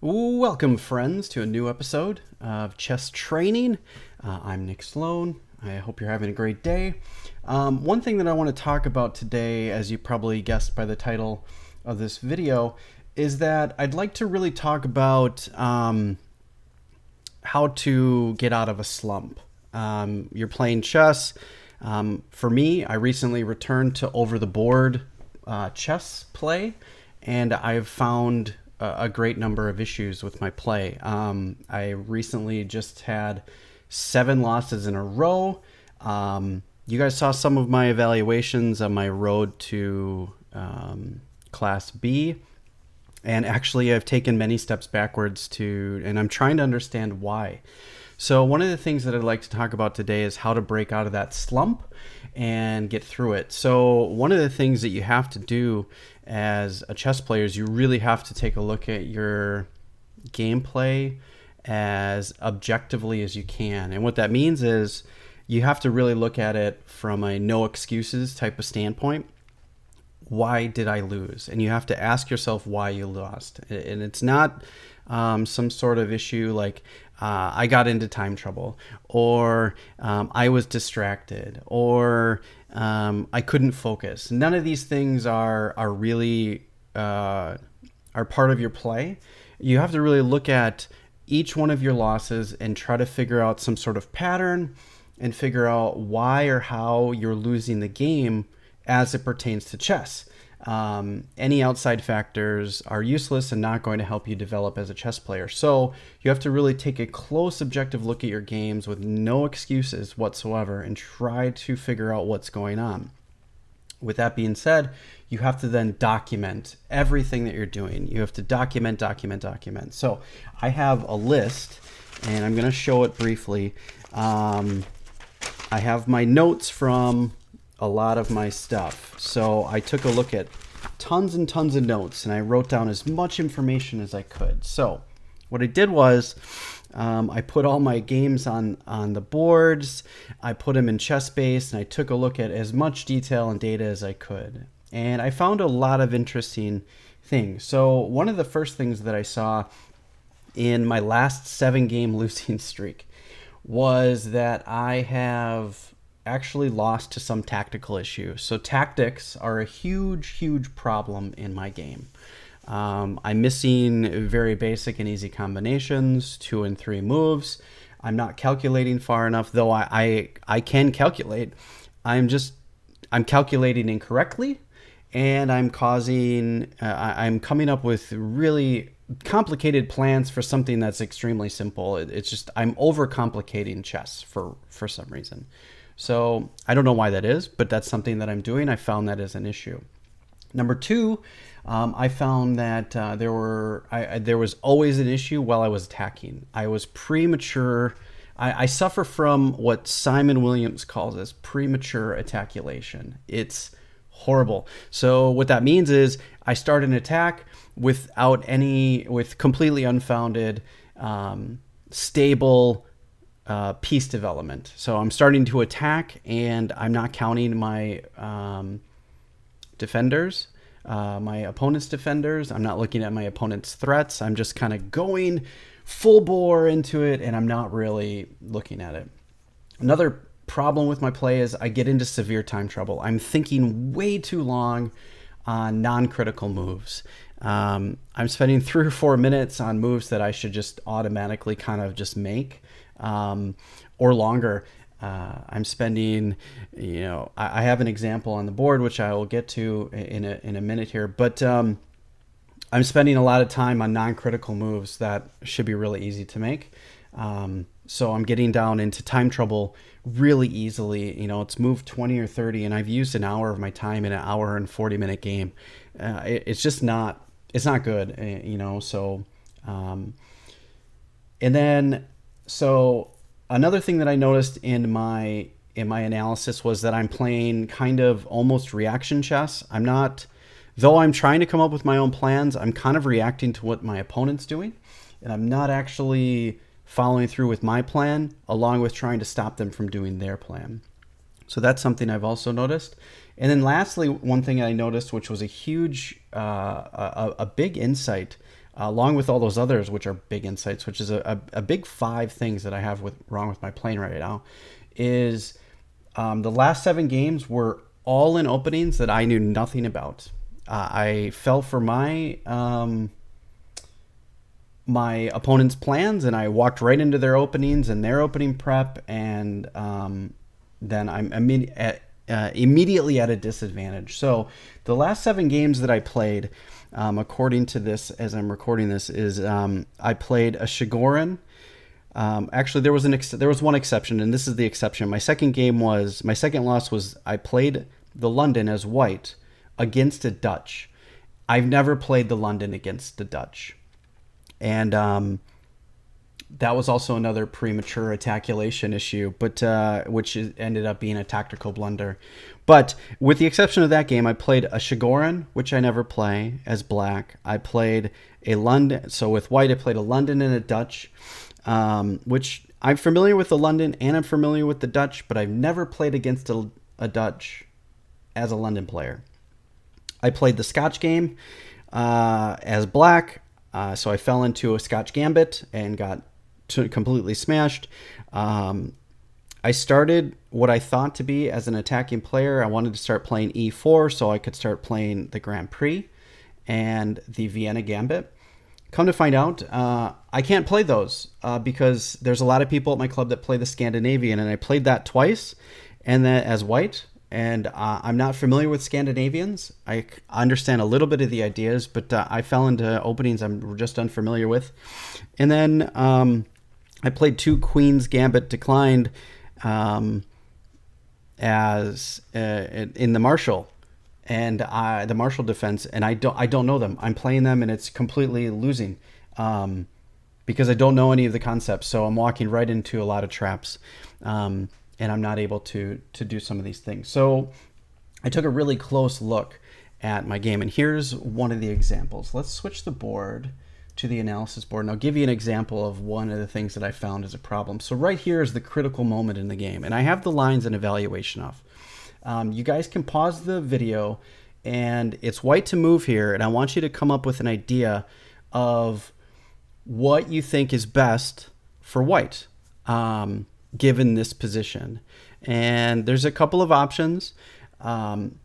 Welcome, friends, to a new episode of Chess Training. I'm Nick Sloan. I hope you're having a great day. One thing that I want to talk about today, as you probably guessed by the title of this video, is that I'd like to really talk about how to get out of a slump. You're playing chess. For me, I recently returned to over-the-board chess play, and I've found a great number of issues with my play. I recently just had 7 losses in a row. You guys saw some of my evaluations on my road to Class B. And actually, I've taken many steps backwards and I'm trying to understand why. So one of the things that I'd like to talk about today is how to break out of that slump and get through it. So one of the things that you have to do as a chess player is you really have to take a look at your gameplay as objectively as you can. And what that means is you have to really look at it from a no excuses type of standpoint. Why did I lose? And you have to ask yourself why you lost. And it's not some sort of issue like I got into time trouble, or I was distracted, or I couldn't focus. None of these things are really are part of your play. You have to really look at each one of your losses and try to figure out some sort of pattern and figure out why or how you're losing the game as it pertains to chess. Any outside factors are useless and not going to help you develop as a chess player. So you have to really take a close, objective look at your games with no excuses whatsoever and try to figure out what's going on. With that being said, you have to then document everything that you're doing. You have to document. So I have a list, and I'm going to show it briefly. I have my notes from a lot of my stuff. So I took a look at tons and tons of notes, and I wrote down as much information as I could. So what I did was I put all my games on the boards. I put them in ChessBase, and I took a look at as much detail and data as I could. And I found a lot of interesting things. So one of the first things that I saw in my last 7-game losing streak was that I have actually lost to some tactical issue. So tactics are a huge problem in my game. I'm missing very basic and easy combinations, 2 and 3 moves. I'm not calculating far enough, though I can calculate. I'm calculating incorrectly, and I'm coming up with really complicated plans for something that's extremely simple. It's just I'm overcomplicating chess for some reason. So I don't know why that is, but that's something that I'm doing. I found that as an issue. Number 2, I found that there was always an issue while I was attacking. I was premature. I suffer from what Simon Williams calls as premature attaculation. It's horrible. So what that means is I start an attack with completely unfounded, stable piece development. So I'm starting to attack, and I'm not counting my defenders, my opponent's defenders. I'm not looking at my opponent's threats. I'm just kind of going full bore into it, and I'm not really looking at it. Another problem with my play is I get into severe time trouble. I'm thinking way too long on non-critical moves. I'm spending 3 or 4 minutes on moves that I should just automatically kind of just make. Or longer. I'm spending, I have an example on the board, which I will get to in a minute here, but I'm spending a lot of time on non-critical moves that should be really easy to make. So I'm getting down into time trouble really easily. It's move 20 or 30, and I've used an hour of my time in an hour and 40-minute game. It's just not good, so, and then, so another thing that I noticed in my analysis was that I'm playing kind of almost reaction chess. Though I'm trying to come up with my own plans, I'm kind of reacting to what my opponent's doing, and I'm not actually following through with my plan, along with trying to stop them from doing their plan. So that's something I've also noticed. And then lastly, one thing I noticed, which was a huge, a big insight along with all those others, which are big insights, which is a big 5 things that I have wrong with my playing right now, is the last 7 games were all in openings that I knew nothing about. I fell for my my opponent's plans, and I walked right into their openings and their opening prep, and then I'm immediately at a disadvantage. So the last 7 games that I played, according to this, as I'm recording this, is I played a Shigoran. Actually, there was one exception, and this is the exception. My second loss was I played the London as white against a Dutch. I've never played the London against the Dutch. And that was also another premature attaculation issue, but which ended up being a tactical blunder. But with the exception of that game, I played a Shigoran, which I never play, as black. I played a London. So with white, I played a London and a Dutch, which I'm familiar with the London and I'm familiar with the Dutch, but I've never played against a Dutch as a London player. I played the Scotch game as black. So I fell into a Scotch Gambit and got completely smashed. I started what I thought to be as an attacking player. I wanted to start playing E4 so I could start playing the Grand Prix and the Vienna Gambit. Come to find out, I can't play those because there's a lot of people at my club that play the Scandinavian, and I played that twice, and then as white. And I'm not familiar with Scandinavians. I understand a little bit of the ideas, but I fell into openings I'm just unfamiliar with. And then I played 2 Queen's Gambit declined as in the Marshall and the Marshall defense, and I don't know them. I'm playing them, and it's completely losing because I don't know any of the concepts. So I'm walking right into a lot of traps. And I'm not able to do some of these things. So I took a really close look at my game, and here's one of the examples. Let's switch the board to the analysis board, and I'll give you an example of one of the things that I found as a problem. So right here is the critical moment in the game, and I have the lines and evaluation off. You guys can pause the video, and it's white to move here, and I want you to come up with an idea of what you think is best for white. Given this position, and there's a couple of options, and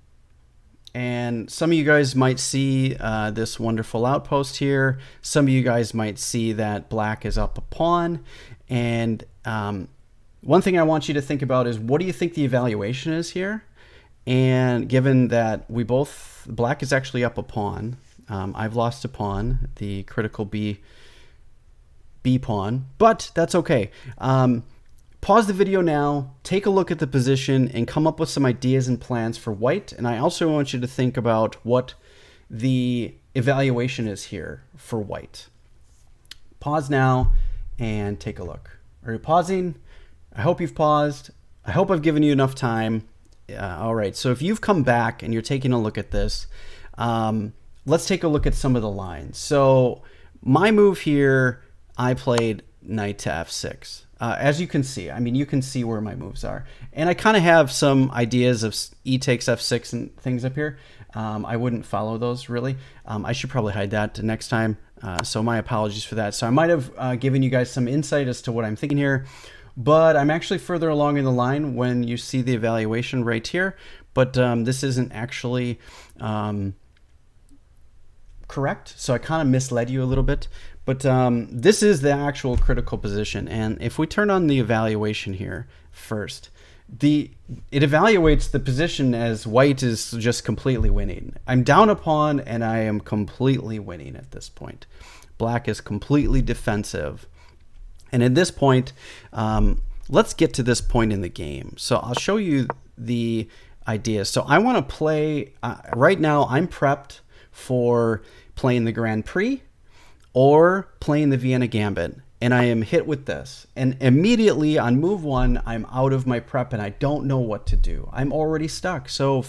some of you guys might see this wonderful outpost here. Some of you guys might see that black is up a pawn, and one thing I want you to think about is, what do you think the evaluation is here? And given that black is actually up a pawn, I've lost a pawn, the critical B pawn, but that's okay. Pause the video now, take a look at the position, and come up with some ideas and plans for white. And I also want you to think about what the evaluation is here for white. Pause now and take a look. Are you pausing? I hope you've paused. I hope I've given you enough time. All right, so if you've come back and you're taking a look at this, let's take a look at some of the lines. So my move here, I played knight to f6. As you can see, I mean, you can see where my moves are. And I kind of have some ideas of e takes f6 and things up here. I wouldn't follow those, really. I should probably hide that next time. So my apologies for that. So I might have given you guys some insight as to what I'm thinking here. But I'm actually further along in the line when you see the evaluation right here. But this isn't actually correct. So I kind of misled you a little bit. But this is the actual critical position. And if we turn on the evaluation here first, it evaluates the position as white is just completely winning. I'm down a pawn, and I am completely winning at this point. Black is completely defensive. And at this point, let's get to this point in the game. So I'll show you the idea. So I want to play, right now I'm prepped for playing the Grand Prix or playing the Vienna Gambit, and I am hit with this. And immediately on move 1, I'm out of my prep and I don't know what to do. I'm already stuck. So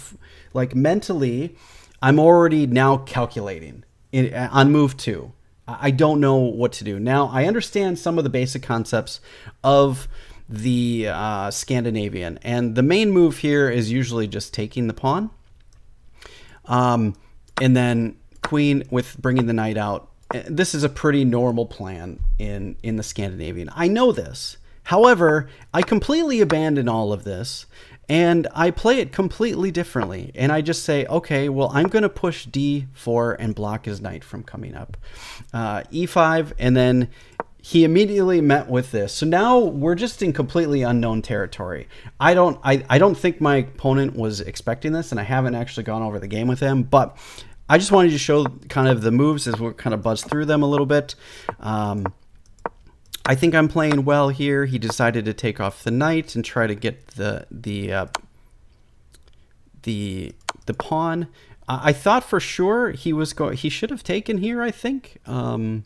like mentally, I'm already now calculating on move 2. I don't know what to do. Now, I understand some of the basic concepts of the Scandinavian, and the main move here is usually just taking the pawn, and then queen with bringing the knight out this is a pretty normal plan in the Scandinavian. I know this. However, I completely abandon all of this and I play it completely differently. And I just say, okay, well, I'm going to push d4 and block his knight from coming up. e5, and then he immediately met with this. So now we're just in completely unknown territory. I don't think my opponent was expecting this, and I haven't actually gone over the game with him, but I just wanted to show kind of the moves as we'll kind of buzz through them a little bit. I think I'm playing well here. He decided to take off the knight and try to get the pawn. I thought for sure he should have taken here, I think. I'm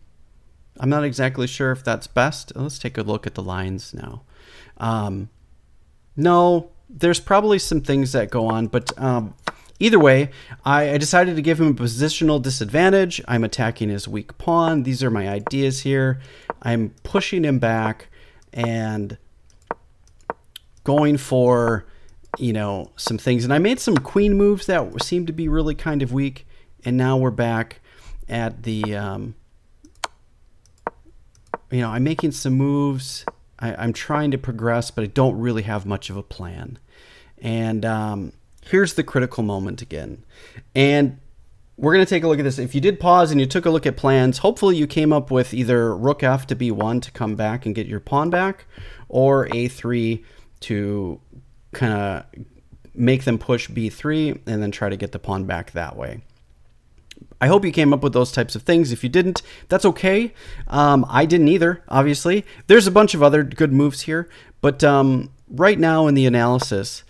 not exactly sure if that's best. Let's take a look at the lines now. No, there's probably some things that go on, but either way, I decided to give him a positional disadvantage. I'm attacking his weak pawn. These are my ideas here. I'm pushing him back and going for, some things. And I made some queen moves that seemed to be really kind of weak. And now we're back at the, I'm making some moves. I'm trying to progress, but I don't really have much of a plan. And here's the critical moment again. And we're going to take a look at this. If you did pause and you took a look at plans, hopefully you came up with either rook f to b1 to come back and get your pawn back, or a3 to kind of make them push b3 and then try to get the pawn back that way. I hope you came up with those types of things. If you didn't, that's okay. I didn't either, obviously. There's a bunch of other good moves here, but right now in the analysis,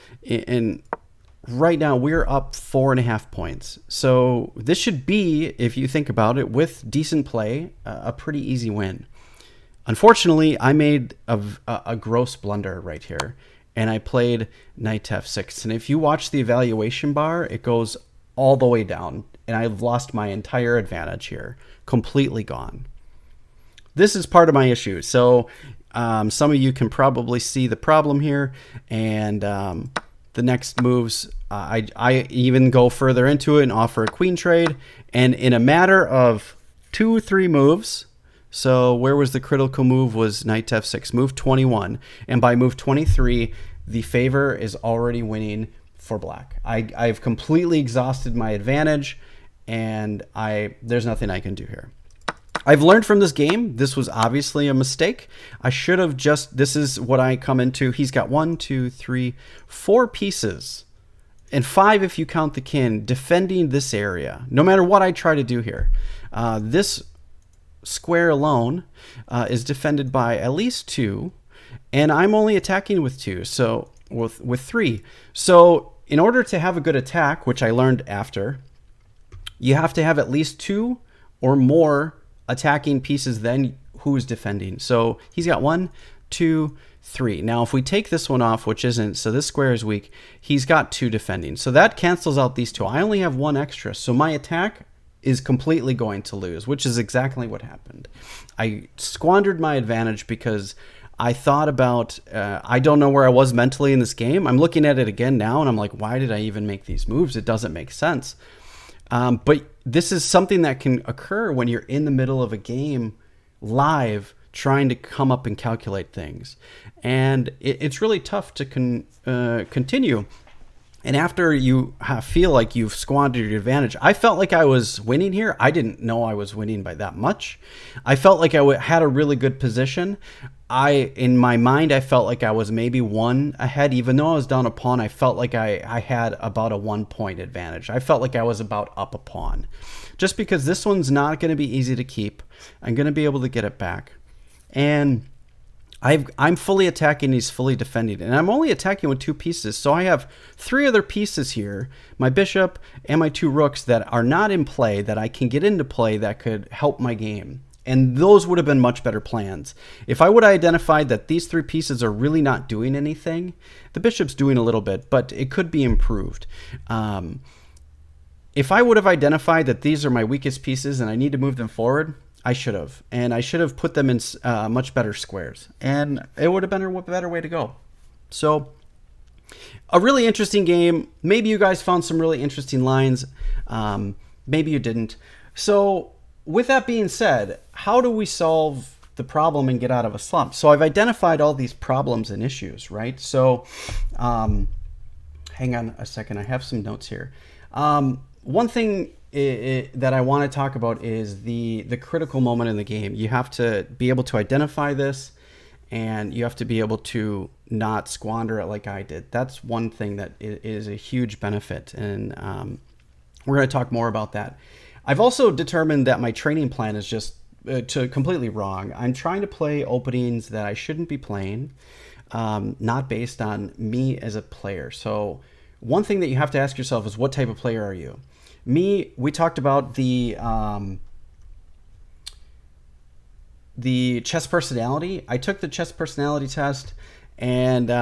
right now we're up 4.5 points. So this should be, if you think about it, with decent play, a pretty easy win. Unfortunately, I made a gross blunder right here, and I played knight f6. And if you watch the evaluation bar, it goes all the way down, and I've lost my entire advantage here, completely gone. This is part of my issue. So some of you can probably see the problem here, and the next moves, I even go further into it and offer a queen trade. And in a matter of 2-3 moves, so where was the critical move? Was knight f6, move 21. And by move 23, the favor is already winning for black. I've completely exhausted my advantage, and there's nothing I can do here. I've learned from this game. This was obviously a mistake. I should have this is what I come into. He's got 1, 2, 3, 4 pieces, and 5 if you count the king, defending this area. No matter what I try to do here, this square alone is defended by at least 2, and I'm only attacking with 2, so with 3. So in order to have a good attack, which I learned after, you have to have at least 2 or more attacking pieces than who is defending. So he's got 1, 2, 3. Now, if we take this one off, which isn't, so this square is weak, he's got 2 defending. So that cancels out these 2. I only have 1 extra. So my attack is completely going to lose, which is exactly what happened. I squandered my advantage because I thought about, I don't know where I was mentally in this game. I'm looking at it again now, and I'm like, why did I even make these moves? It doesn't make sense. But this is something that can occur when you're in the middle of a game live trying to come up and calculate things. And it's really tough to continue. And after you feel like you've squandered your advantage, I felt like I was winning here. I didn't know I was winning by that much. I felt like I had a really good position. In my mind, I felt like I was maybe 1 ahead. Even though I was down a pawn, I felt like I had about a 1-point advantage. I felt like I was about up a pawn. Just because this one's not going to be easy to keep. I'm going to be able to get it back. And I'm fully attacking, he's fully defending. And I'm only attacking with 2 pieces. So I have 3 other pieces here, my bishop and my 2 rooks that are not in play, that I can get into play that could help my game. And those would have been much better plans. If I would have identified that these 3 pieces are really not doing anything, the bishop's doing a little bit, but it could be improved. If I would have identified that these are my weakest pieces and I need to move them forward, I should have. And I should have put them in much better squares. And it would have been a better way to go. So, a really interesting game. Maybe you guys found some really interesting lines. Maybe you didn't. So, with that being said, how do we solve the problem and get out of a slump? So I've identified all these problems and issues, right? So hang on a second. I have some notes here. One thing that I want to talk about is the critical moment in the game. You have to be able to identify this, and you have to be able to not squander it like I did. That's one thing that is a huge benefit, and we're going to talk more about that. I've also determined that my training plan is just completely wrong. I'm trying to play openings that I shouldn't be playing, not based on me as a player. So one thing that you have to ask yourself is, what type of player are you? Me, we talked about the chess personality. I took the chess personality test, and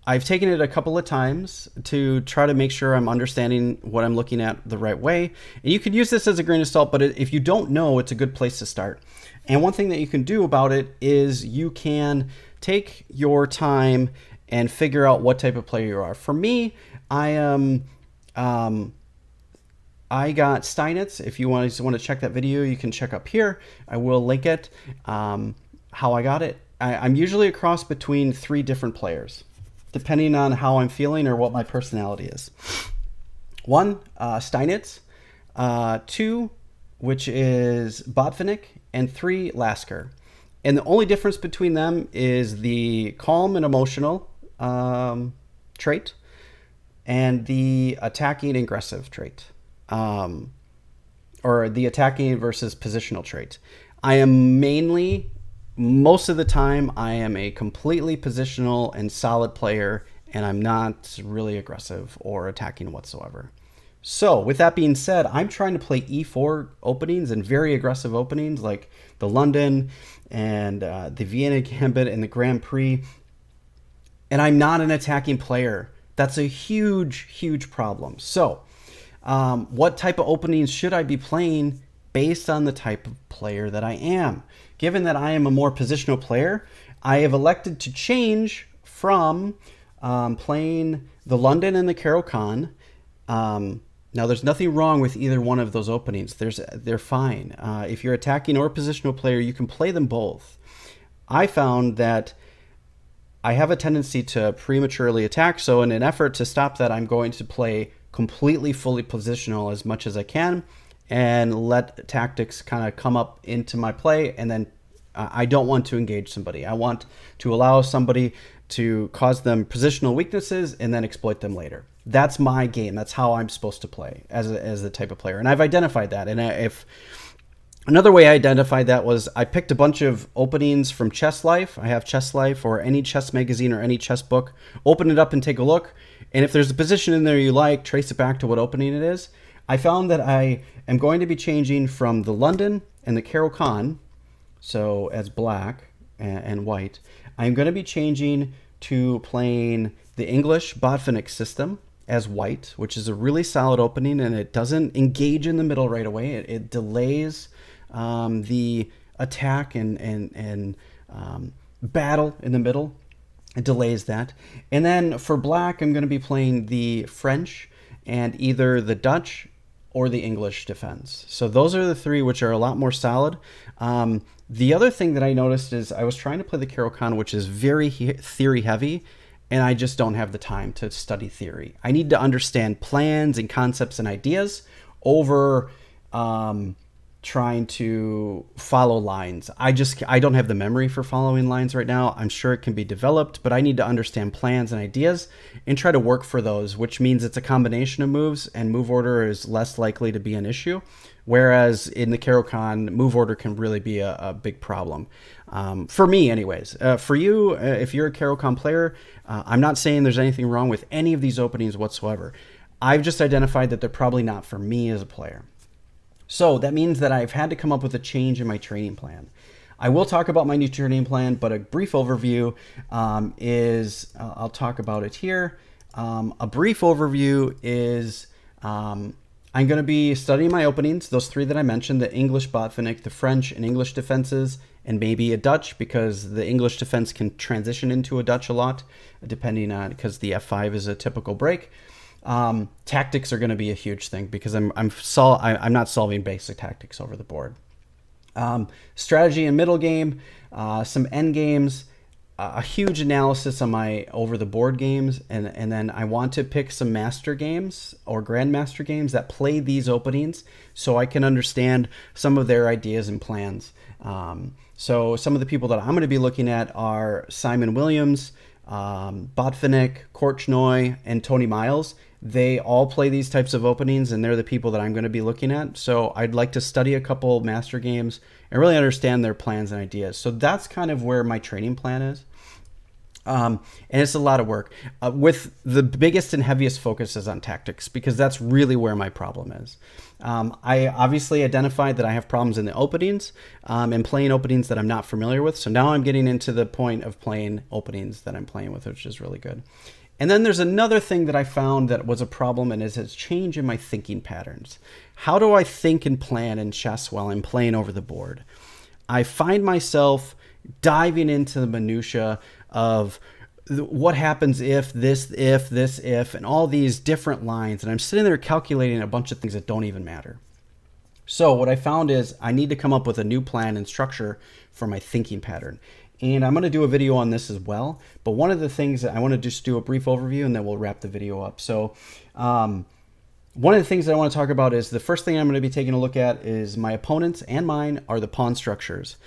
I've taken it a couple of times to try to make sure I'm understanding what I'm looking at the right way. And you could use this as a grain of salt, but if you don't know, it's a good place to start. And one thing that you can do about it is you can take your time and figure out what type of player you are. For me, I am... I got Steinitz. If you want to check that video, you can check up here. I will link it. How I got it. I'm usually a cross between 3 different players, depending on how I'm feeling or what my personality is. 1, Steinitz. 2, which is Botvinnik. And 3, Lasker. And the only difference between them is the calm and emotional trait and the attacking and aggressive trait. Or the attacking versus positional trait. I am mainly, most of the time, I am a completely positional and solid player, and I'm not really aggressive or attacking whatsoever. So with that being said, I'm trying to play E4 openings and very aggressive openings like the London and the Vienna Gambit and the Grand Prix, and I'm not an attacking player. That's a huge, huge problem. So what type of openings should I be playing based on the type of player that I am? Given that I am a more positional player, I have elected to change from playing the London and the Caro-Kann. Now, there's nothing wrong with either one of those openings. They're fine. If you're attacking or positional player, you can play them both. I found that I have a tendency to prematurely attack, so in an effort to stop that, I'm going to play completely fully positional as much as I can and let tactics kind of come up into my play, and then I don't want to engage somebody. I want to allow somebody to cause them positional weaknesses and then exploit them later. That's my game. That's how I'm supposed to play as the type of player. And I've identified that. And if another way I identified that was I picked a bunch of openings from Chess Life. I have Chess Life or any chess magazine or any chess book. Open it up and take a look. And if there's a position in there you like, trace it back to what opening it is. I found that I am going to be changing from the London and the Caro-Kann, so as black and white. I'm going to be changing to playing the English Botvinnik system as white, which is a really solid opening, and it doesn't engage in the middle right away. It delays the attack and battle in the middle. It delays that. And then for black, I'm going to be playing the French and either the Dutch or the English defense. So those are the 3 which are a lot more solid. The other thing that I noticed is I was trying to play the Caro-Kann, which is very theory heavy, and I just don't have the time to study theory. I need to understand plans and concepts and ideas over trying to follow lines. I don't have the memory for following lines right now. I'm sure it can be developed, but I need to understand plans and ideas and try to work for those, which means it's a combination of moves, and move order is less likely to be an issue. Whereas in the Caro-Kann, move order can really be a big problem. For me anyways. For you, if you're a Caro-Kann player, I'm not saying there's anything wrong with any of these openings whatsoever. I've just identified that they're probably not for me as a player. So that means that I've had to come up with a change in my training plan. I will talk about my new training plan, but a brief overview is, I'll talk about it here. A brief overview is I'm going to be studying my openings, those 3 that I mentioned, the English Botvinnik, the French and English defenses, and maybe a Dutch, because the English defense can transition into a Dutch a lot, depending on, because the F5 is a typical break. Tactics are going to be a huge thing because I'm not solving basic tactics over the board. Strategy and middle game, some end games, a huge analysis on my over the board games, and then I want to pick some master games or grandmaster games that play these openings so I can understand some of their ideas and plans. So some of the people that I'm going to be looking at are Simon Williams, Botvinnik, Korchnoi, and Tony Miles. They all play these types of openings, and they're the people that I'm going to be looking at. So I'd like to study a couple master games and really understand their plans and ideas. So that's kind of where my training plan is. And it's a lot of work with the biggest and heaviest focus is on tactics, because that's really where my problem is. I obviously identified that I have problems in the openings and playing openings that I'm not familiar with. So now I'm getting into the point of playing openings that I'm playing with, which is really good. And then there's another thing that I found that was a problem, and is a change in my thinking patterns. How do I think and plan in chess while I'm playing over the board? I find myself diving into the minutia of what happens if, this, if, and all these different lines. And I'm sitting there calculating a bunch of things that don't even matter. So what I found is I need to come up with a new plan and structure for my thinking pattern. And I'm going to do a video on this as well. But one of the things that I want to just do a brief overview, and then we'll wrap the video up. So one of the things that I want to talk about is the first thing I'm going to be taking a look at is my opponents and mine are the pawn structures.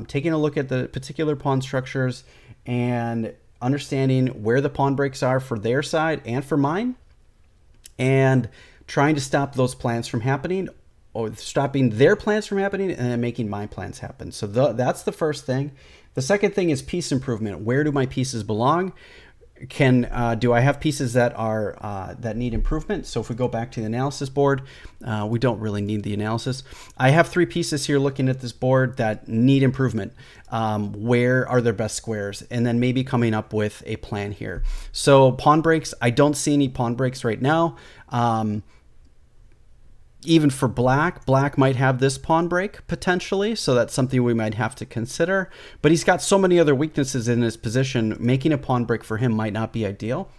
Taking a look at the particular pawn structures and understanding where the pawn breaks are for their side and for mine, and trying to stop those plans from happening, or stopping their plans from happening and then making my plans happen. So that's the first thing. The second thing is piece improvement. Where do my pieces belong? Do I have pieces that are that need improvement? So if we go back to the analysis board, we don't really need the analysis. I have 3 pieces here looking at this board that need improvement. Where are their best squares? And then maybe coming up with a plan here. So pawn breaks, I don't see any pawn breaks right now. Even for black might have this pawn break potentially, so that's something we might have to consider. But he's got so many other weaknesses in his position, making a pawn break for him might not be ideal.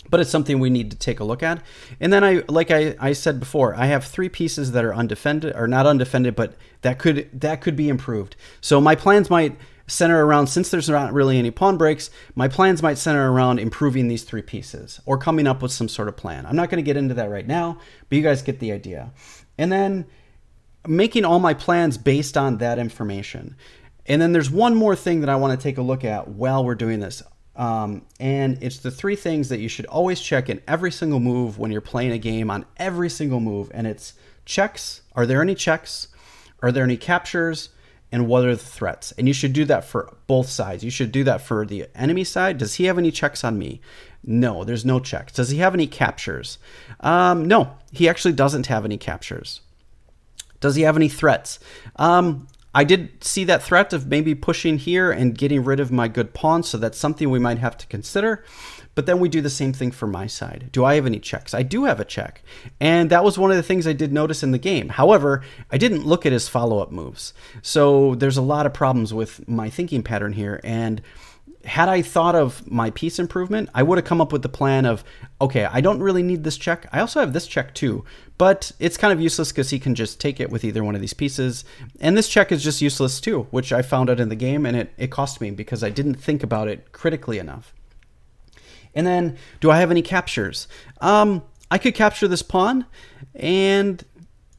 But it's something we need to take a look at. And then like I said before, I have 3 pieces that are undefended, or not undefended, but that could be improved. So my plans might center around, since there's not really any pawn breaks, my plans might center around improving these 3 pieces or coming up with some sort of plan. I'm not going to get into that right now, but you guys get the idea. And then making all my plans based on that information. And then there's one more thing that I want to take a look at while we're doing this. And it's the 3 things that you should always check in every single move when you're playing a game, on every single move. And it's checks. Are there any checks? Are there any captures? And what are the threats? And you should do that for both sides. You should do that for the enemy side. Does he have any checks on me? No, there's no checks. Does he have any captures? No, he actually doesn't have any captures. Does he have any threats? I did see that threat of maybe pushing here and getting rid of my good pawn, so that's something we might have to consider. But then we do the same thing for my side. Do I have any checks? I do have a check. And that was one of the things I did notice in the game. However, I didn't look at his follow-up moves. So there's a lot of problems with my thinking pattern here. And had I thought of my piece improvement, I would have come up with the plan of, okay, I don't really need this check. I also have this check too, but it's kind of useless because he can just take it with either one of these pieces. And this check is just useless too, which I found out in the game, and it cost me because I didn't think about it critically enough. And then, do I have any captures? I could capture this pawn, and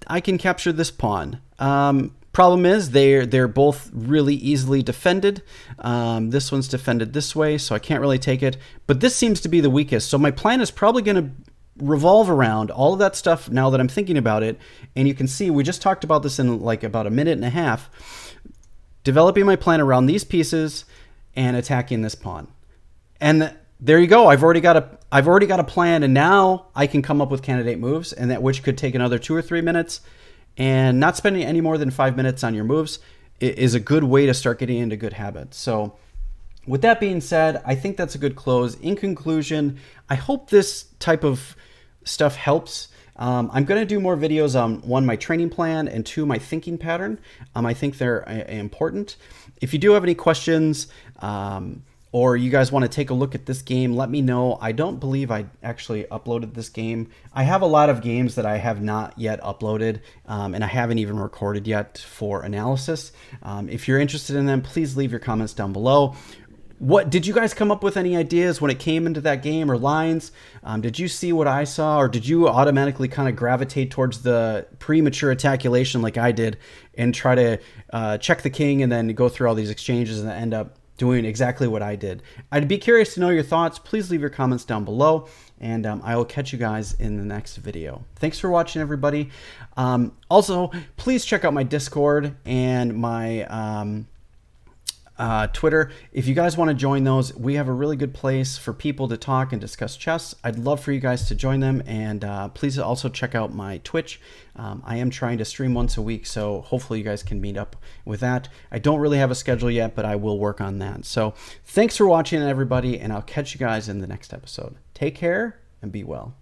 I can capture this pawn. Problem is, they're both really easily defended. This one's defended this way, so I can't really take it. But this seems to be the weakest, so my plan is probably going to revolve around all of that stuff now that I'm thinking about it. And you can see, we just talked about this in like about a minute and a half. Developing my plan around these pieces and attacking this pawn. And there you go. I've already got a plan, and now I can come up with candidate moves, and that which could take another 2 or 3 minutes. And not spending any more than 5 minutes on your moves is a good way to start getting into good habits. So with that being said, I think that's a good close. In conclusion, I hope this type of stuff helps. I'm going to do more videos on 1, my training plan, and 2, my thinking pattern. I think they're important. If you do have any questions, or you guys want to take a look at this game, let me know. I don't believe I actually uploaded this game. I have a lot of games that I have not yet uploaded, and I haven't even recorded yet for analysis. If you're interested in them, please leave your comments down below. What did you guys come up with any ideas when it came into that game or lines? Did you see what I saw, or did you automatically kind of gravitate towards the premature attaculation like I did and try to check the king and then go through all these exchanges and end up doing exactly what I did? I'd be curious to know your thoughts. Please leave your comments down below, and I will catch you guys in the next video. Thanks for watching, everybody. Also, please check out my Discord and my Twitter. If you guys want to join those, we have a really good place for people to talk and discuss chess. I'd love for you guys to join them, and please also check out my Twitch. I am trying to stream once a week, so hopefully you guys can meet up with that. I don't really have a schedule yet, but I will work on that. So thanks for watching, everybody, and I'll catch you guys in the next episode. Take care and be well.